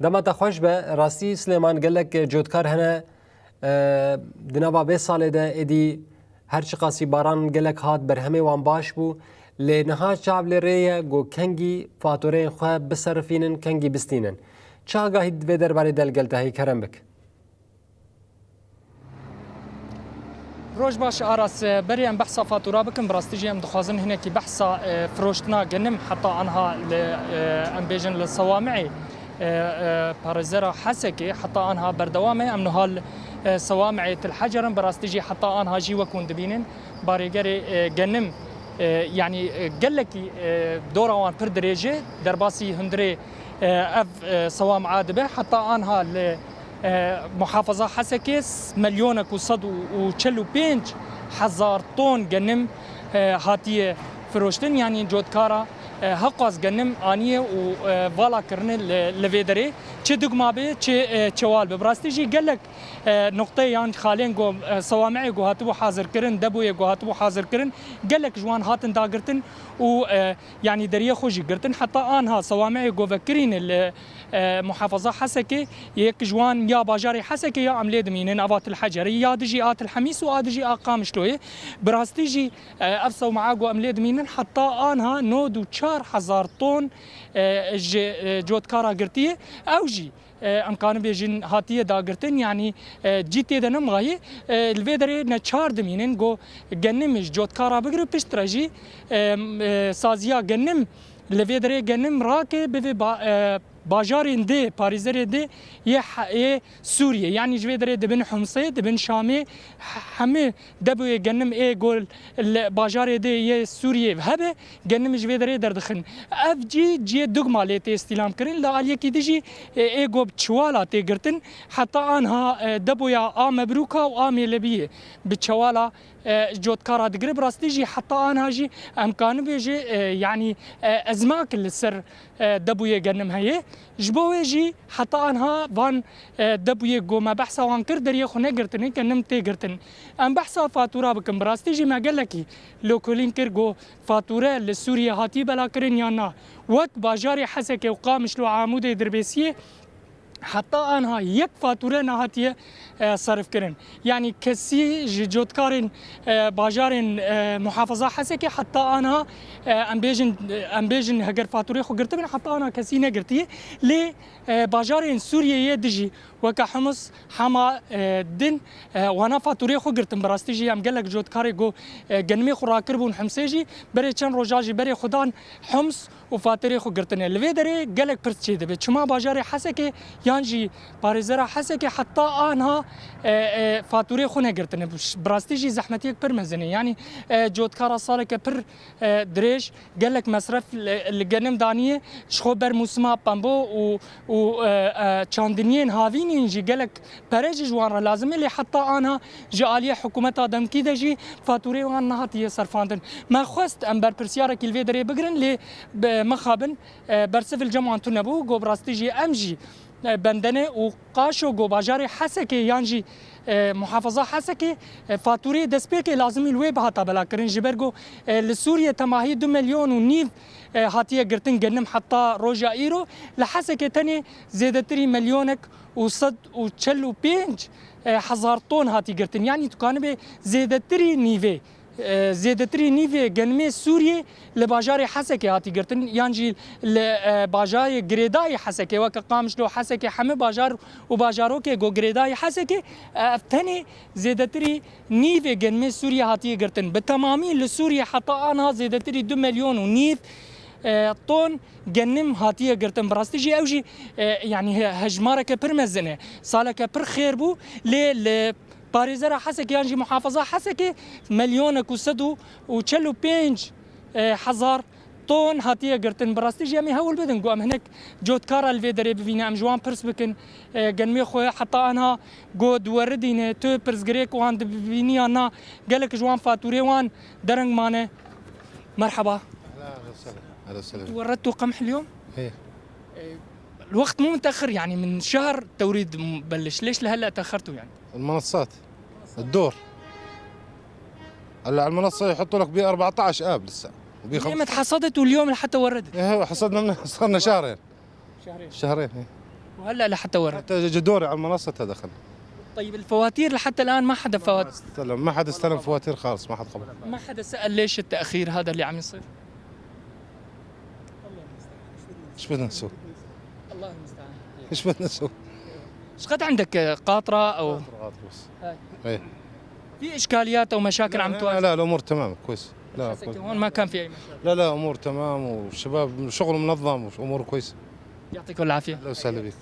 دما تخوش به راستی سلیمان گلک جودکار هنه دنبا 20 ساله ده ادی هر چی قاسی باران گلک هات بر همه وان باش بو لنها چاو لریه گو کنگی فاتوره خواه بصرفینن کنگی بستینن چه آگاهی دوی درباره دلگلته هی کرم بک؟ روج باش آراس بري ام بحثا فاتورة بكم براستيجي ام دخوازن هناكي بحثا فروشتنا جنم حتى عنها ام بيجن للصوامعي بارزرا حسكي حتى عنها بردوامي ام نهال صوامعي الحجر براستيجي حتى عنها جي وكون دبينن باريجري جنم يعني قال لك دورة وان بر دريجة درباسي هندري اف صوامع دبه حتى عنها محافظة حسكيس مليونك وصد وشلو بينج حزار طن جنم هاتية فروشتن يعني جودكارا هقاس جنم آنية وفالا كرن لفيدري چه دقما به چه چوال به براستيجي قال لك نقطه يعني خالين جو صوامعي جو هاتبو حاضر كرن دبو جو هاتبو حاضر كرن قال لك جوان هاتن داغرتن و يعني دريه خوجي قرتن حتى انها صوامعي جو فكرين محافظه حسكي يك جوان يا باجاري حسكي يا عمليه دمينين ابات الحجري يا دجي ات الحميس وادجي اقام شلوي براستيجي افسو معاقو عمليه دمينين حتى انها نود وشار حزار طن جودكارا قرتيه او جي امكان بيجن هاتيه داغرتن يعني جيتي دنم غاي الفيدري نشار دمينن جو جنمش جودكارا بغري بيشتراجي سازيا جنم الفيدري جنم راكي بفي باجارين دي باريزري دي يه سوريا يعني جويدري دبن حمصي دبن شامي حمي دبو جنم ايه جول الباجاري دي يه سوريا هبه جنم جويدري دردخن اف جي دوغما ليتي استلام كرين لا عليك ديجي ايه جو بتشوالا تيغرتن حتى انها دبو يا مبروكا وامي لبيه بتشوالا جودكارا دقري براستيجي حتى انا جي امكان بيجي يعني ازماك السر دبويه جنم هي جبوي جي حتى انها فان دبويه جو ما بحثا وان كردر يخو نقرتني كنم تيغرتن ام بحثا فاتوره بكم براستيجي ما قال لك لو كولين كرجو فاتوره لسوريا هاتي بلا كرين يانا وك باجاري حسكي وقامش لو عمود دربيسيه حتى انها يك فاتوره نهاتيه صرف كرن يعني كسي جودكارين باجارين محافظه حسكي حتى انها ام بيجن هجر فاتوره خو قرتبن حتى انا كسي نقرتي لي باجارين سوريا يدجي وكا حمص حما دن وانا فاتوره خو قرتم براستيجي ام قالك جودكاري جو جنمي خو راكربون حمسيجي بري چن روجاجي بري خدان حمص وفاتوره خو قرتن الفيدري قالك برتشي دبي چما باجاري حسكي يانجي باريزرا حسكي حتى انها فاتوره خو نقرتن براستيجي زحمتيك پر مزني يعني جودكارا صالك پر دريش قالك مصرف الجنم دانيه شخو بر موسما بامبو و چاندنين هافين ينجي قالك بريج جوان لازم اللي حتى انا جاليه حكومه ادم كي دجي فاتوره وان نهاتيه صرفاندن ما خست امبر برسيارك الفيدري بقرن لي مخابن برسف الجمعه تنبو جو براستيجي امجي بندنه وقاشو جو باجاري حسكي يانجي محافظه حسكي فاتوري دسبيكي لازم الويب هاتا بلا كرن جبرجو لسوريا تماهي 2 مليون ونيف هاتيه قرتن جنم حتى روجا ايرو لحسكي تاني زيدتري مليونك وصد وتشلو بينج حزار طن هاتي قرتن يعني تكان زيدتري نيفي زيدتري نيفي جنمي سوريا لباجاري حسكي هاتي قرتن يانجي لباجاري جريداي حسكي وكا قامش لو حسكي حمي باجار وباجاروكي جو جريداي حسكي ثاني زيدتري نيفي جنمي سوريا هاتي قرتن بالتمامي لسوريا حتى انا زيدتري 2 مليون ونيف طن جنم هاتيه قرتن براستيجي اوجي يعني هجمارك برمزنه صالك بر خير بو لي باريزرا حسكي يانجي محافظة حسكي مليونك وسدو وشلو بينج حزار طون هاتيه قرتن براستيجي امي هول بدن قوام هناك جودكارا الفيدري بفينا ام جوان برس بكن جنمي خويا حتى انها جو دوردين تو برس غريك وان بفيني انا قالك جوان فاتوري وان درنج مانه مرحبا اهلا وسهلا وردتوا قمح اليوم؟ ايه الوقت مو متاخر يعني من شهر توريد مبلش ليش لهلا تاخرتوا يعني؟ المنصات الدور هلا على المنصه يحطوا لك ب 14 اب لسه وب متى حصدت واليوم لحتى وردت؟ ايه حصدنا من صرنا شهرين شهرين ايه وهلا لحتى ورا. حتى دوري على المنصة تدخل. طيب الفواتير لحتى الان ما حدا فوات، ما حد استلم فواتير خالص، ما حد قبل. ما حدا سال ليش التاخير هذا اللي عم يصير؟ ايش بدنا نسوي؟ الله المستعان. ايش بدنا نسوي؟ ايش قد عندك قاطره او بس. هاي. ايه. في اشكاليات او مشاكل عم تواجه؟ لا الامور تمام كويس. لا حسك هون ما كان في اي مشاكل. لا امور تمام، والشباب شغل منظم واموره كويسه. يعطيكم العافيه. اهلا وسهلا بك.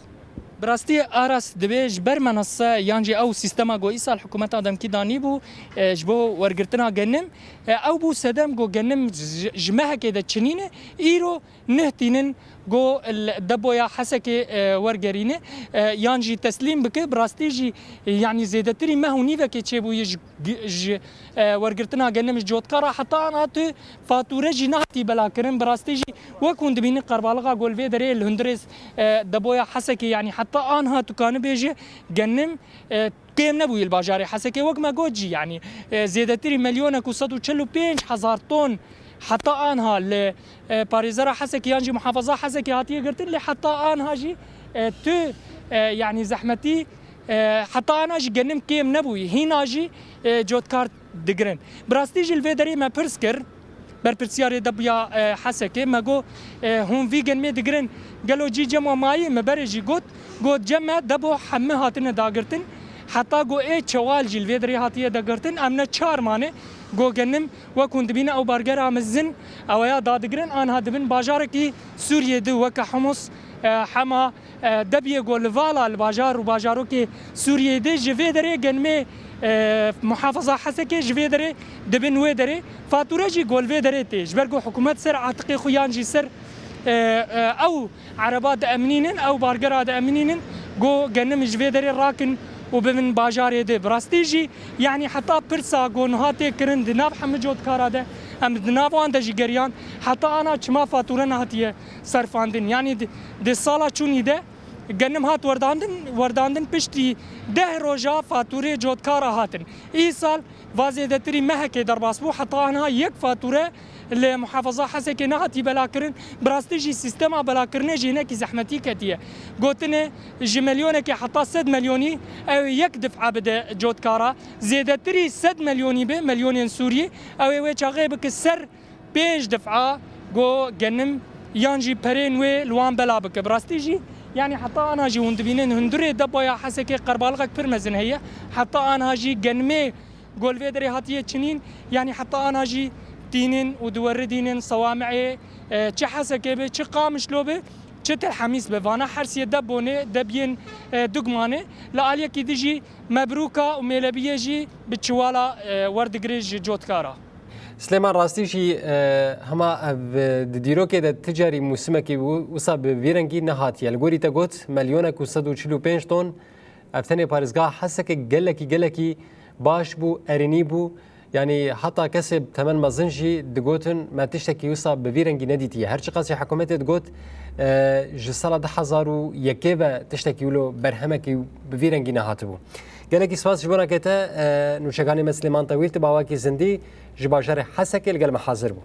براستي آراس دبيج بر منصة يانجي أو سيستما جو إيسا الحكومة آدم كي داني بو جبو ورقرتنا جنم أو بو سدام جو جنم جمعها كده تشنينه إيرو نهتينن جو الدبويا حسك ورقرينه يانجي تسليم بك براستيجي يعني زيادتري ما هو نيفا كي تشبو يج ورقرتنا جنم جوتكارا حتى أنا تو فاتورة جناتي بلا كرم براستيجي وكون دبيني قربالغا جول في دري الهندرس دبويا حسك يعني حتى آنها تكان بيجي جنم كيم نبوي الباجاري حسكي وقت ما جوجي يعني زيادتري مليون كوسات وشلو 5000 طن حتى آنها لباريزرا حسكي يانجي محافظة حسكي هاتيه قلت لي حتى آنها جي تو يعني زحمتي حتى أنا جي جنم كيم نبوي هنا جي جوت كارت دقرن براستيجي الفيدري ما برسكر برپرسیاری دبیا حسکه مگو هم ویگن می دگرن گلو جی جمع مایی مبرجی گوت جمع دبو همه هاتن داگرتن حتی گو ای چوال جیل ویدری هاتیه داگرتن امنا چار مانه گو گنم و کند بین او بارگر آمزن او یا دادگرن آنها دبن باجار کی سوریه دو وک حمص حما دبیه گو لوالا الباجار و باجارو کی سوریه دی جویدری گنمه محافظة حسكي جفيدري دبن ويدري فاتورة جي قول فيدري تيج برقو حكومة سر عتقي خيان جي سر أو عربات أمنين أو بارقرات أمنين قو جنم جفيدري راكن وبمن باجاري دي براستيجي يعني حتى برسا قو نهاتي كرن دناب حمد جود كاراده أم دناب وانده جي جريان حتى أنا چما فاتورة نهاتيه صرفاندن يعني دي صالة چوني ده گنم هات ورداندن پشتی 10 روزا فاتوره جودکارا هاتن ای سال وازیدتری مهکه در باسبو حتی آنها یک فاتوره لمحافظه حسکه نهاتی بلا کرن براستیجی سیستما بلا کرنه جینه کی زحمتی کتیه گوتنه جمليونه کی حتی 100 مليوني او یک دفعه بده جودکارا زیدتری 100 مليوني به مليونين سوریه او وی چاغه بک سر 5 دفعه گو گنم یانجی پرین و لوان بلا بک براستیجی يعني حتى أنا جي وندبينين هندري دبايا حسكي قربالغك برمزن هي حتى أنا جي جنمي قول فيدري هاتيه تشنين يعني حتى أنا جي تينين ودوردينين صوامعي چه حسكي به چه قامش لو به چه الحميس بفانا حرسي دبوني دبين دقماني لآليا كي ديجي مبروكا وميلبيه جي بتشوالا وردقريج جوتكارا سليمان راستيشي هما ديرو كده تجاري موسمكي وصاب فيرنجي نهاتي الغوري تاغوت مليونك وصدو تشيلو 5 طن افتني بارزغا حسك جلكي باش بو اريني بو يعني حتى كسب ثمن مازنجي دغوتن ما تشتكي وصاب بفيرنجي نديتي هرشي قاسي حكومه دغوت جساله 10000 يكيبا تشتكي له برهمكي بفيرنجي نهاتبو جلكي سواس جبنا كتا نوشغاني مسلمان طويل تباواكي زندي جباجر حسكي القلم حاضر بو